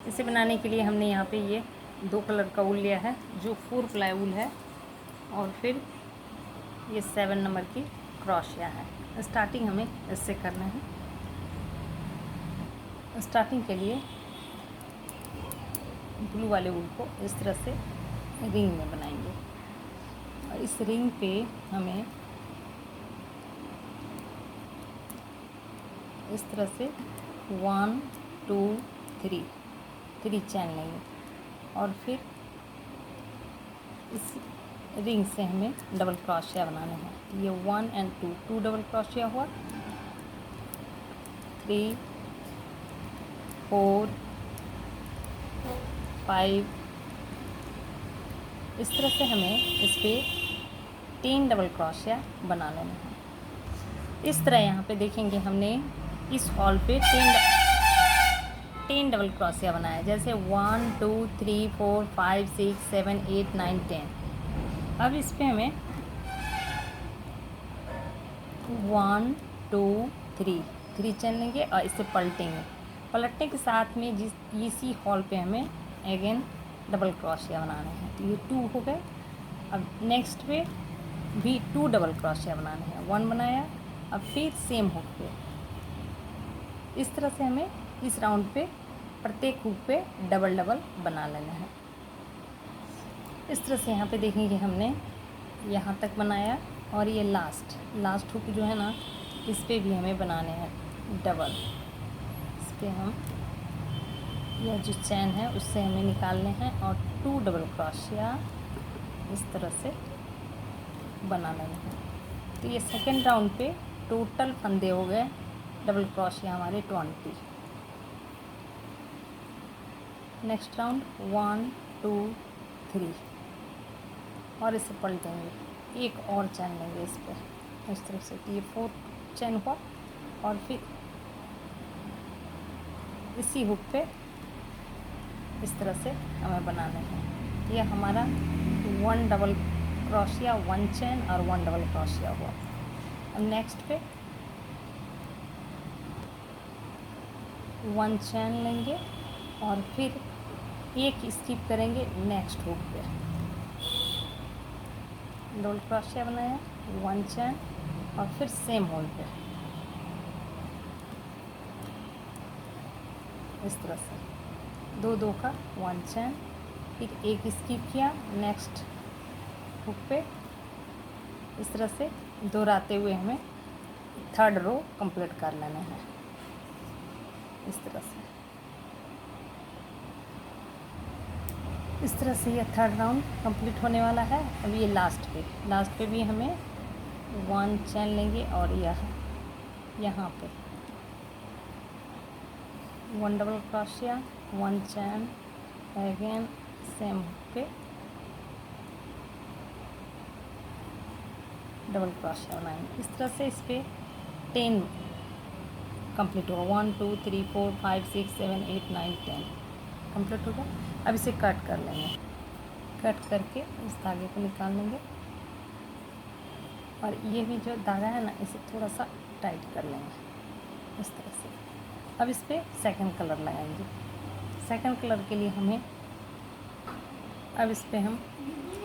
इसे बनाने के लिए हमने यहाँ पे ये 2 कलर का ऊल लिया है जो 4 प्लाई ऊल है, और फिर ये 7 नंबर की क्रोशिया है। स्टार्टिंग हमें इससे करना है। स्टार्टिंग के लिए ब्लू वाले ऊल को इस तरह से रिंग में बनाएंगे, और इस रिंग पे हमें इस तरह से 1 2 3 चैन लेंगे, और फिर इस रिंग से हमें डबल क्रोशिया बनाना है। ये 1 और 2 डबल क्रोशिया हुआ, 3 4 5। इस तरह से हमें इस पर 10 डबल क्रोशिया बना लेना है। इस तरह यहाँ पे देखेंगे हमने इस हॉल पे 10 डबल क्रोशिया बनाया, जैसे 1 2 3 4 5 6 7 8 9 10। अब इस पे हमें 1 2 3 चैन लेंगे और इसे पलटेंगे। पलटने के साथ में इसी हॉल पे हमें अगेन डबल क्रोशिया बनाने हैं। तो ये 2 हो गए। अब नेक्स्ट पे भी 2 डबल क्रोशिया बनाने हैं। 1 बनाया, अब फिर सेम हुक पे इस तरह से हमें इस राउंड पे प्रत्येक हुक पे डबल डबल बना लेना है। इस तरह से यहाँ पे देखेंगे हमने यहाँ तक बनाया, और ये लास्ट हुक जो है ना, इस पे भी हमें बनाने हैं डबल। इस पे हम यह जो चैन है उससे हमें निकालने हैं, और 2 डबल क्रोशिया इस तरह से बना लेना है। तो ये सेकेंड राउंड पे टोटल फंदे हो गए डबल क्रोशिया हमारे 20। नेक्स्ट राउंड 1 2 3, और इसे पलटेंगे, एक और चैन लेंगे इस पर इस तरह से। तो ये 4 चैन हुआ, और फिर इसी हुक पे इस तरह से हमें बनाने हैं। ये हमारा 1 डबल क्रोशिया 1 चैन और 1 डबल क्रोशिया हुआ। अब नेक्स्ट पे 1 चैन लेंगे, और फिर एक स्किप करेंगे नेक्स्ट हुक पे, डबल क्रोशिया बनाया, 1 चैन, और फिर सेम होल पे इस तरह से 2 का 1 चैन, फिर एक स्किप किया नेक्स्ट हुक पे। इस तरह से दोहराते हुए हमें थर्ड रो कंप्लीट कर लेना है इस तरह से। इस तरह से ये थर्ड राउंड कंप्लीट होने वाला है। अब ये लास्ट पे भी हमें 1 चैन लेंगे, और यह यहाँ पे 1 डबल क्रोशिया 1 चैन, अगेन सेम पे डबल क्रोशिया बनाएंगे। इस तरह से इस पर 10 कंप्लीट होगा। 1 2 3 4 5 6 7 8 9 10 कंप्लीट होगा। अब इसे कट कर लेंगे, कट करके इस धागे को निकाल लेंगे, और ये भी जो धागा है ना, इसे थोड़ा सा टाइट कर लेंगे इस तरह से। अब इस पर सेकंड कलर लगाएंगे। सेकंड कलर के लिए हमें अब इस पर हम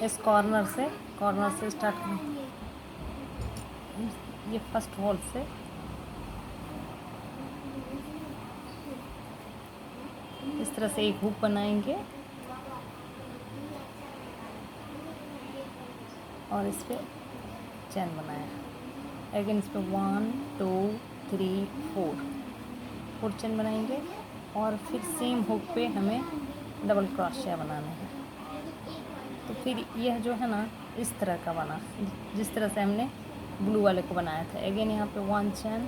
इस कॉर्नर से स्टार्ट करेंगे। ये फर्स्ट होल से इस तरह से एक हुक बनाएंगे, और इस पर चैन बनाया। अगेन इस पर 1 2 3 4 चैन बनाएंगे, और फिर सेम हुक पे हमें डबल क्रोशिया बनाना है। तो फिर यह जो है ना, इस तरह का बना जिस तरह से हमने ब्लू वाले को बनाया था। अगेन यहाँ पे 1 चैन,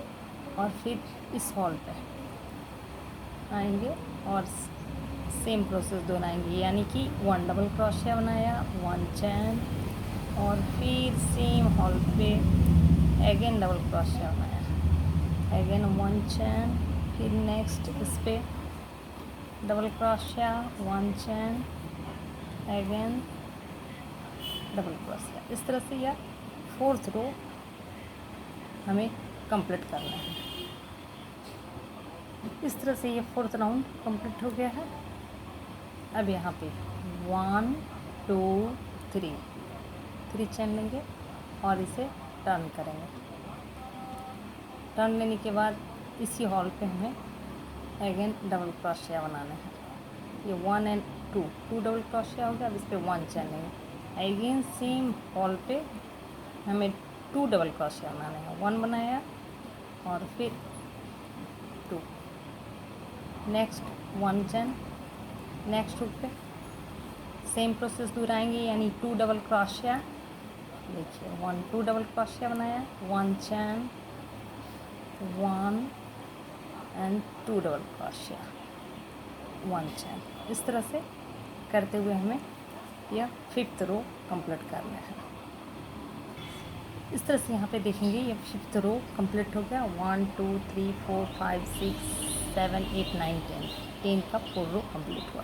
और फिर इस हॉल पे आएंगे और सेम प्रोसेस दोहराएंगे, यानी कि 1 डबल क्रोशिया बनाया, 1 चैन, और फिर सेम हॉल पे अगेन डबल क्रोशिया बनाया, अगेन 1 चैन, फिर नेक्स्ट इस पे डबल क्रोशिया 1 चैन, अगेन डबल क्रोशिया। इस तरह से यह 4th रो हमें कंप्लीट करना है। इस तरह से ये 4th राउंड कंप्लीट हो गया है। अब यहाँ पे 1 2 3 चेन लेंगे और इसे टर्न करेंगे। टर्न लेने के बाद इसी हॉल पे हमें अगेन डबल क्रोशिया बनाना है। ये 1 एंड 2 डबल क्रोशिया हो गया। अब इस पर 1 चेन लेंगे। अगेन सेम हॉल पे हमें 2 डबल क्रोशिया बनाने हैं। 1 बनाया और फिर 2, नेक्स्ट 1 चेन, नेक्स्ट हुक पे सेम प्रोसेस दोहराएंगे, यानी 2 डबल क्रोशिया। देखिए 1 2 डबल क्रोशिया बनाया, 1 chain, 1 and 2 double crochet, 1 chain. इस तरह से करते हुए हमें यह 5th रो कंप्लीट करना है। इस तरह से यहाँ पे देखेंगे ये 5th रो कंप्लीट हो गया। 1 2 3 4 5 6 7 8 9 10 का 4 रो कंप्लीट हुआ।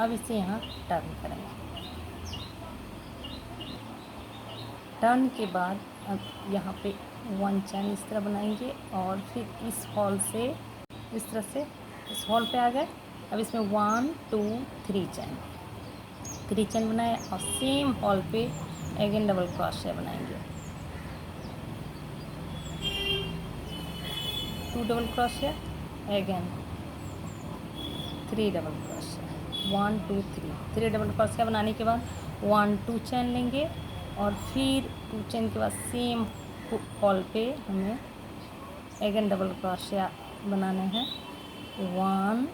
अब इसे यहाँ टर्न करेंगे। टर्न के बाद अब यहाँ पे 1 चैन इस तरह बनाएंगे और फिर इस हॉल से इस तरह से इस हॉल पे आ गए। अब इसमें 1 2 3 चैन, 3 चैन बनाए और सेम हॉल पे अगेन डबल क्रोशिया बनाएंगे। 2 double crochet, again 3 double crochet, 1 2 3 double crochet बनाने के बाद 1 2 चैन लेंगे और फिर 2 चैन के बाद सेम हॉल पे हमें अगेन डबल क्रोशिया बनाने हैं। 1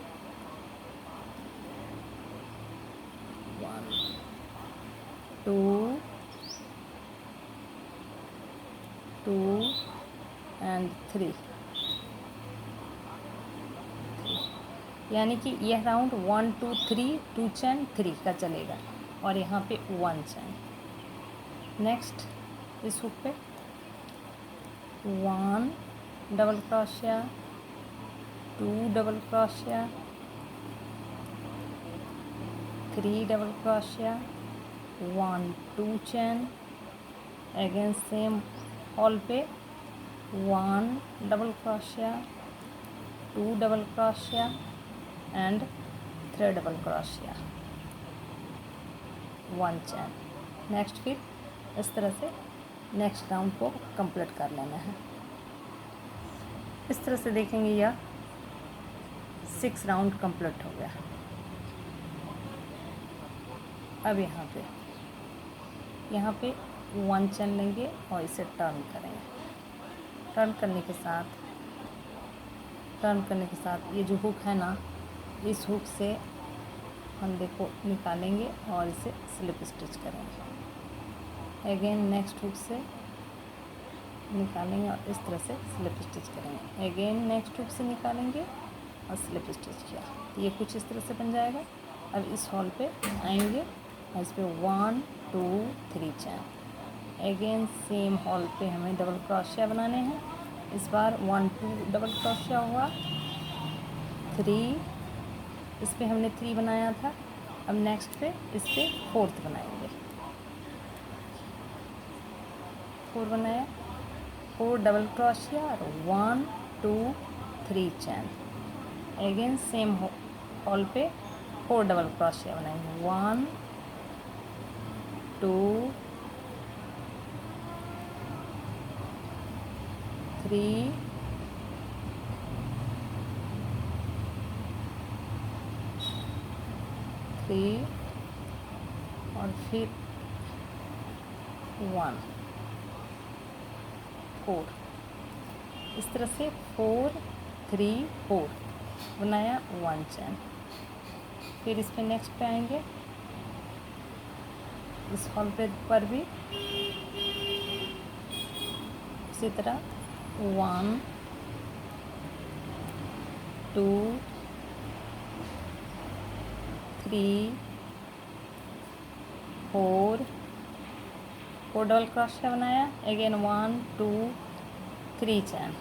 2 2 एंड 3, यानी कि यह राउंड 1 2 3 2 चैन 3 का चलेगा और यहाँ पे 1 चैन। नेक्स्ट इस हुक पे 1 double crochet, 2 double crochet, 3 double crochet, 1 2 चैन, अगेन सेम हॉल पे 1 double crochet, 2 double crochet and 3 double crochet, 1 chain. Next फिर इस तरह से नेक्स्ट राउंड को कंप्लीट कर लेना है। इस तरह से देखेंगे यह 6 राउंड कंप्लीट हो गया। अब यहाँ पे 1 चैन लेंगे और इसे टर्न करेंगे। टर्न करने के साथ ये जो हुक है ना, इस हुक से हम देखो निकालेंगे और इसे स्लिप स्टिच करेंगे। अगेन नेक्स्ट हुक से निकालेंगे और इस तरह से स्लिप स्टिच करेंगे। अगेन नेक्स्ट हुक से निकालेंगे और स्लिप स्टिच किया, तो ये कुछ इस तरह से बन जाएगा। अब इस हॉल पे आएंगे और इस पर 1 2 3 चैन, अगेन सेम हॉल पे हमें डबल क्रोशिया बनाने हैं। इस बार 1 2 डबल क्रोशिया हुआ, 3, इस पर हमने 3 बनाया था। अब नेक्स्ट पे इस पर 4th बनाएंगे। 4 बनाया, 4 डबल क्रोशिया और 1 2 3 चैन, अगेन सेम हॉल पे 4 डबल क्रोशिया बनाएंगे। 1 2 3 3 और फिर 1 4, इस तरह से 4 3 4 बनाया, 1 चैन। फिर इस पे नेक्स्ट पे आएंगे, इस हॉल पे पर भी इसी तरह 1 2 3 4 डबल क्रोशिया बनाया, अगेन 1 2 3 चैन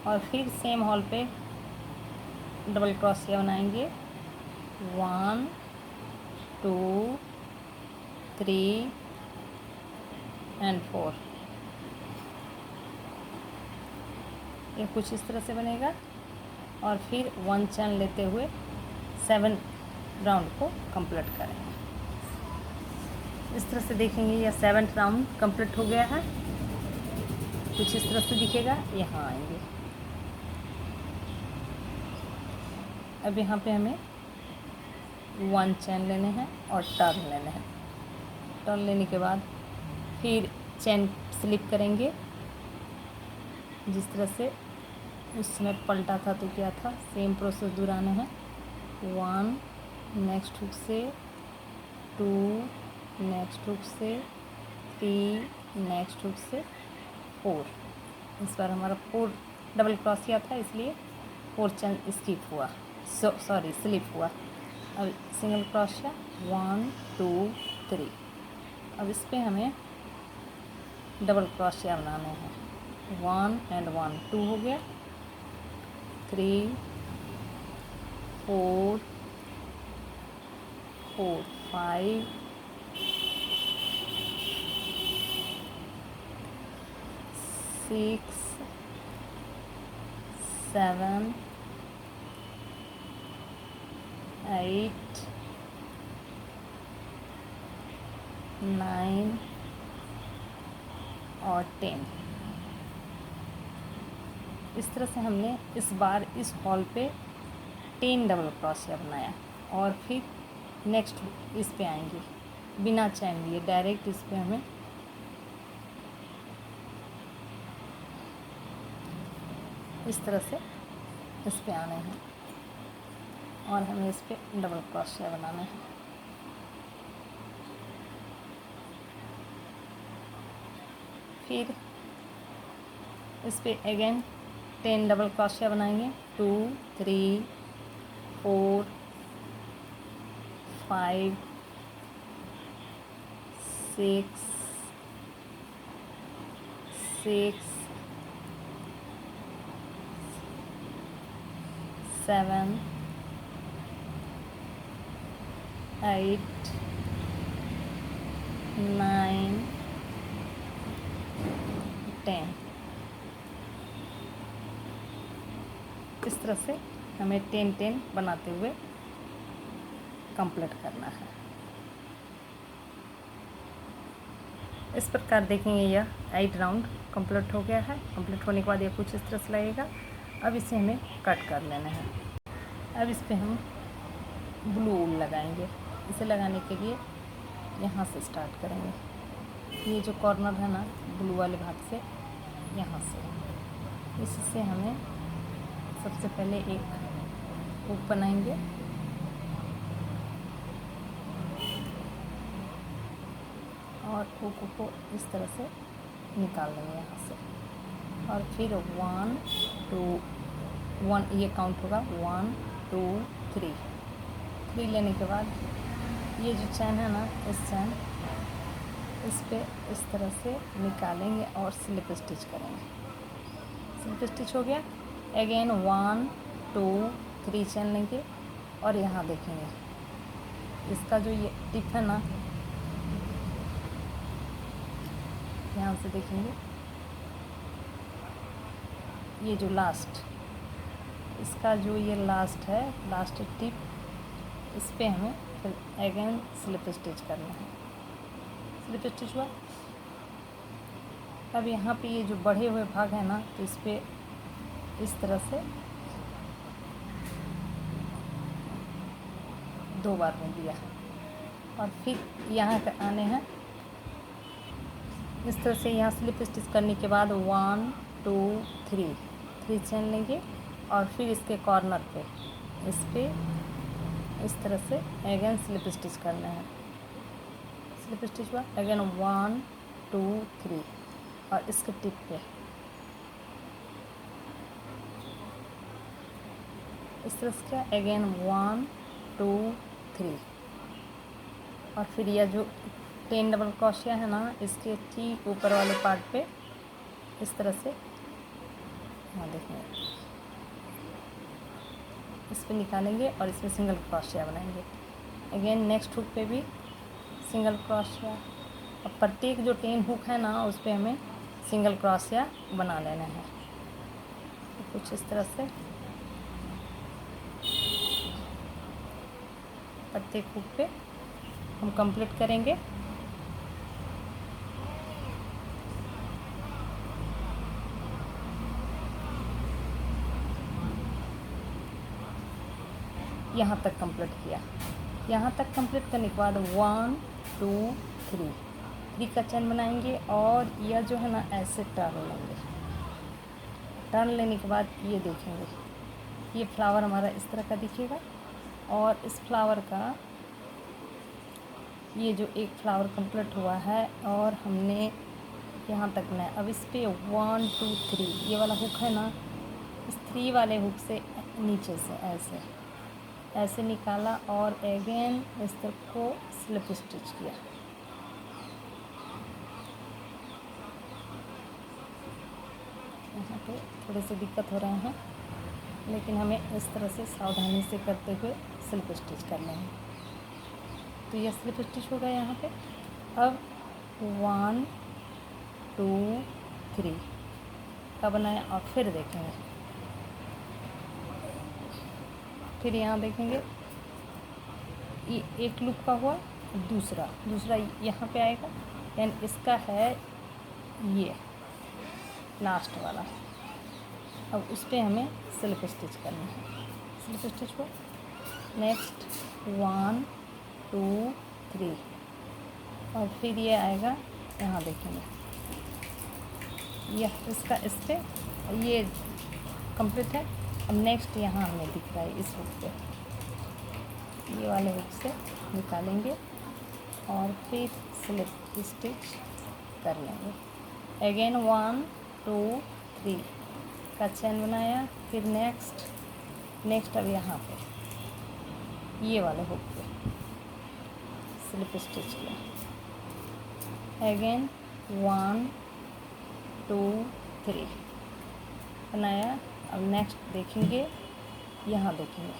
और फिर सेम हॉल पे डबल क्रोशिया बनाएंगे। 1 2 3 एंड 4, ये कुछ इस तरह से बनेगा। और फिर 1 चैन लेते हुए 7 राउंड को कंप्लीट करेंगे। इस तरह से देखेंगे यह 7th राउंड कंप्लीट हो गया है। कुछ इस तरह से दिखेगा। यहाँ आएंगे। अब यहाँ पे हमें 1 चेन लेने हैं और टर्न लेने हैं। टर्न लेने के बाद फिर चेन स्लिप करेंगे। जिस तरह से उस समय पलटा था तो क्या था, सेम प्रोसेस दोहराना है। 1 नेक्स्ट हुक से, 2 नेक्स्ट हुक से, 3 नेक्स्ट हुक से, 4। इस बार हमारा 4 डबल क्रॉसिया था, इसलिए 4 चेन स्किप हुआ, स्लिप हुआ। अब सिंगल क्रॉसिया 1 2 3। अब इस पे हमें डबल क्रॉसिया बनाने हैं। 1 and 1 2 हो गया, 3 4 4 5 6 7 8 9 और 10। इस तरह से हमने इस बार इस हॉल पे 10 डबल क्रोशिया बनाया। और फिर नेक्स्ट इस पे आएंगे बिना चैन लिए, डायरेक्ट इस पे हमें इस तरह से इस पे आने हैं और हमें इस पे डबल क्रोशिया बनाना है। फिर इस पे अगेन 10 डबल क्रोशिया बनाएंगे। 2 3 4 5 6 6 7 8 9 10। इस तरह से हमें 10 बनाते हुए कंप्लीट करना है। इस प्रकार देखेंगे यह 8 राउंड कंप्लीट हो गया है। कंप्लीट होने के बाद यह कुछ इस तरह से लगेगा। अब इसे हमें कट कर लेना है। अब इस पे हम ब्लू वूल लगाएंगे। इसे लगाने के लिए यहाँ से स्टार्ट करेंगे। ये जो कॉर्नर है ना ब्लू वाले भाग से, यहाँ से इससे हमें सबसे पहले एक हुक बनाएंगे और हुक को इस तरह से निकाल लेंगे यहाँ से। और फिर 1 2 1 ये काउंट होगा 1 2 3 लेने के बाद ये जो चैन है ना, इस चैन इस पे इस तरह से निकालेंगे और स्लिप स्टिच करेंगे। स्लिप स्टिच हो गया। अगेन 1 2 3 चैन लेंगे और यहाँ देखेंगे इसका जो ये टिप है ना, यहाँ से देखेंगे ये जो लास्ट, इसका जो ये लास्ट है, लास्ट टिप, इस पे हमें फिर अगेन स्लिप स्टिच करना है। स्लिप स्टिच हुआ। अब यहाँ पे ये जो बढ़े हुए भाग है ना, तो इस पे इस तरह से 2 बार में दिया और फिर यहाँ पे आने हैं इस तरह से। यहाँ स्लिप स्टिच करने के बाद 1 2 3 चैन लेंगे और फिर इसके कॉर्नर पे इस पे इस तरह से अगेन स्लिप स्टिच करना है। स्लिप स्टिच हुआ। अगेन 1 2 3 और इसके टिप पे इस तरह से क्या, अगेन 1 2 3 और फिर यह जो 10 डबल क्रोशिया है ना, इसके ठीक ऊपर वाले पार्ट पे इस तरह से यहाँ देखेंगे इस पे निकालेंगे और इसमें सिंगल क्रोशिया बनाएंगे। अगेन नेक्स्ट हुक पे भी सिंगल क्रोशिया। अब प्रत्येक जो 10 हुक है ना, उस पे हमें सिंगल क्रोशिया बना लेना है। तो कुछ इस तरह से प्रत्येक हुक पे हम कंप्लीट करेंगे। यहाँ तक कंप्लीट किया। यहाँ तक कंप्लीट करने के बाद 1 2 3 का चेन बनाएंगे और यह जो है ना ऐसे टर्न लेंगे। टर्न लेने के बाद ये देखेंगे, ये फ्लावर हमारा इस तरह का दिखेगा और इस फ्लावर का ये जो एक फ्लावर कंप्लीट हुआ है और हमने यहाँ तक ना, अब इस पे 1 2 3 ये वाला हुक है ना, इस 3 वाले हुक से नीचे से ऐसे निकाला और अगेन इस तरफ को स्लिप स्टिच किया। यहाँ पे थोड़े से दिक्कत हो रहे हैं, लेकिन हमें इस तरह से सावधानी से करते हुए स्लिप स्टिच करना है। तो यह स्लिप स्टिच होगा यहाँ पे। अब 1 2 3 का बनाया और फिर देखेंगे, फिर यहाँ देखेंगे ये एक लूप का हुआ, दूसरा यहाँ पे आएगा, यानी इसका है ये लास्ट वाला। अब उस पर हमें स्लिप स्टिच करना है। स्लिप स्टिच को नेक्स्ट 1 2 3 और फिर ये आएगा, यहाँ देखेंगे यह इसका इस पर ये कंप्लीट है। अब नेक्स्ट यहाँ हमें दिख रहा है इस हुक पे, ये वाले हुक से निकालेंगे और फिर स्लिप स्टिच कर लेंगे। अगेन 1 2 3 का चेन बनाया, फिर नेक्स्ट अब यहाँ पे ये वाले हुक पे स्लिप स्टिच किया। अगेन 1 2 3 बनाया। अब नेक्स्ट देखेंगे, यहाँ देखेंगे,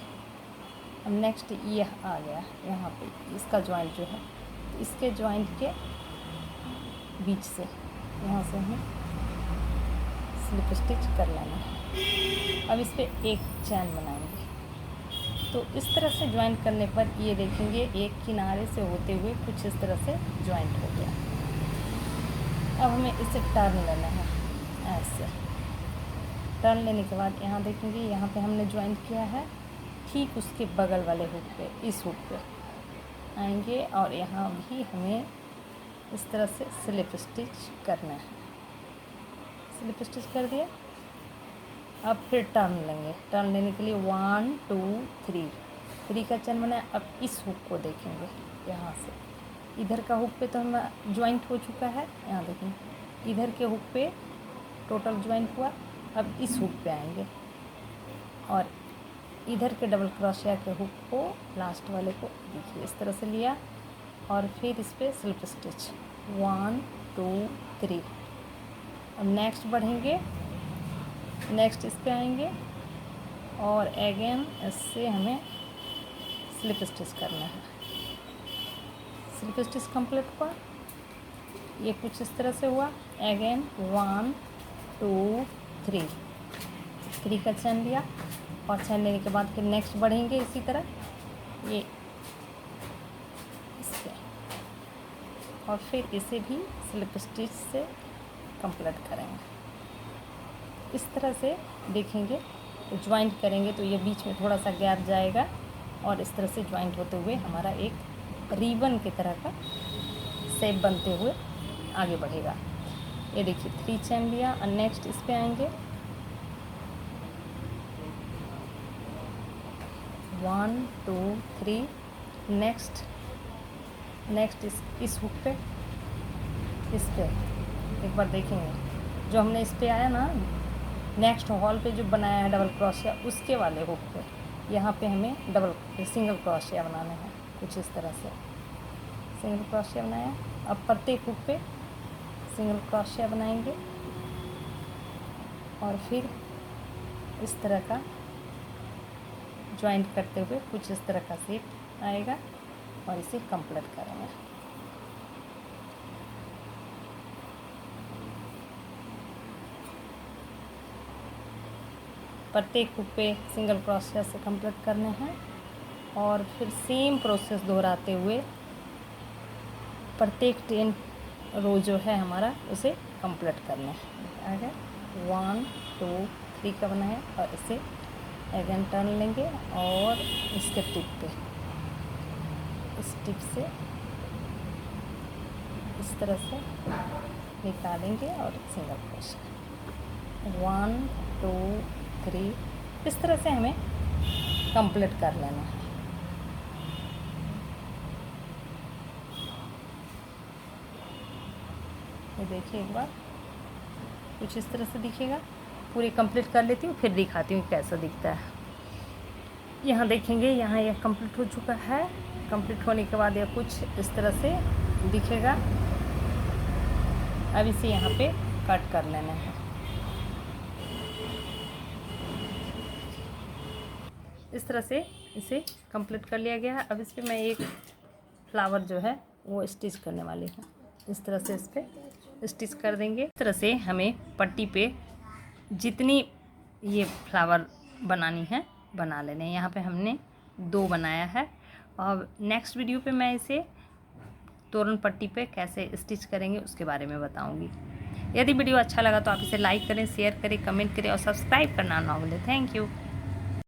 अब नेक्स्ट यह आ गया यहाँ पे, इसका जॉइंट जो है, इसके जॉइंट के बीच से यहाँ से हमें स्लिप स्टिच कर लेना है। अब इस पर एक चैन बनाएंगे। तो इस तरह से ज्वाइंट करने पर ये देखेंगे एक किनारे से होते हुए कुछ इस तरह से ज्वाइंट हो गया। अब हमें इसे टर्न लेना है, ऐसे टर्न लेने के बाद यहाँ देखेंगे, यहाँ पे हमने ज्वाइंट किया है, ठीक उसके बगल वाले हुक पे, इस हुक पे आएंगे और यहाँ भी हमें इस तरह से स्लिप स्टिच करना है। स्लिप स्टिच कर दिया। अब फिर टर्न लेंगे। टर्न लेने के लिए 1 2 3 का चेन बनाया। अब इस हुक को देखेंगे, यहाँ से इधर का हुक पे तो हम ज्वाइंट हो चुका है, यहाँ देखेंगे इधर के हुक पे टोटल ज्वाइंट हुआ। अब इस हुक पे आएंगे और इधर के डबल क्रोशिया के हुक को, लास्ट वाले को देखिए इस तरह से लिया और फिर इस पर स्लिप स्टिच 1 2 3। अब नेक्स्ट बढ़ेंगे, नेक्स्ट इस पे आएंगे और अगेन इससे हमें स्लिप स्टिच करना है। स्लिप स्टिच कंप्लीट हुआ, ये कुछ इस तरह से हुआ। अगेन 1 2 3 का चैन लिया और चैन लेने के बाद फिर नेक्स्ट बढ़ेंगे इसी तरह ये इस पे और फिर इसे भी स्लिप स्टिच से कंप्लीट करेंगे। इस तरह से देखेंगे तो ज्वाइंट करेंगे तो ये बीच में थोड़ा सा गैप जाएगा और इस तरह से ज्वाइंट होते हुए हमारा एक रिबन की तरह का शेप बनते हुए आगे बढ़ेगा। ये देखिए 3 चैन लिया और नेक्स्ट इस पे आएंगे 1 2 3। नेक्स्ट इस हुक पे, इस पे एक बार देखेंगे जो हमने इस पे आया ना, नेक्स्ट हॉल पे जो बनाया है डबल क्रोशिया, उसके वाले हुक पे यहाँ पे हमें सिंगल क्रोशिया बनाना है। कुछ इस तरह से सिंगल क्रोशिया बनाया। अब प्रत्येक हुक पे सिंगल क्रोशिया बनाएंगे और फिर इस तरह का ज्वाइंट करते हुए कुछ इस तरह का शेप आएगा और इसे कंप्लीट करेंगे। प्रत्येक हुक पे सिंगल क्रोशिया से कंप्लीट करने हैं और फिर सेम प्रोसेस दोहराते हुए प्रत्येक 10 रो जो है हमारा उसे कंप्लीट करना है। अगर 1 2 3 का बना है और इसे अगेन टर्न लेंगे और इसके टिप पे इस टिप से इस तरह से निकालेंगे और सिंगल क्रोशे 1 2 3 इस तरह से हमें कंप्लीट कर लेना है। ये देखिए एक बार कुछ इस तरह से दिखेगा। पूरी कंप्लीट कर लेती हूँ फिर दिखाती हूँ कैसा दिखता है। यहाँ देखेंगे, यहाँ यह कंप्लीट हो चुका है। कंप्लीट होने के बाद यह कुछ इस तरह से दिखेगा। अब इसे यहाँ पे कट कर लेना है। इस तरह से इसे कंप्लीट कर लिया गया है। अब इस पर मैं एक फ्लावर जो है वो स्टिच करने वाली हूँ। इस तरह से इस पर स्टिच कर देंगे। इस तरह से हमें पट्टी पे जितनी ये फ्लावर बनानी है बना लेने। यहाँ पे हमने 2 बनाया है और नेक्स्ट वीडियो पे मैं इसे तोरण पट्टी पे कैसे स्टिच करेंगे उसके बारे में बताऊंगी। यदि वीडियो अच्छा लगा तो आप इसे लाइक करें, शेयर करें, कमेंट करें और सब्सक्राइब करना ना भूलें। Thank you.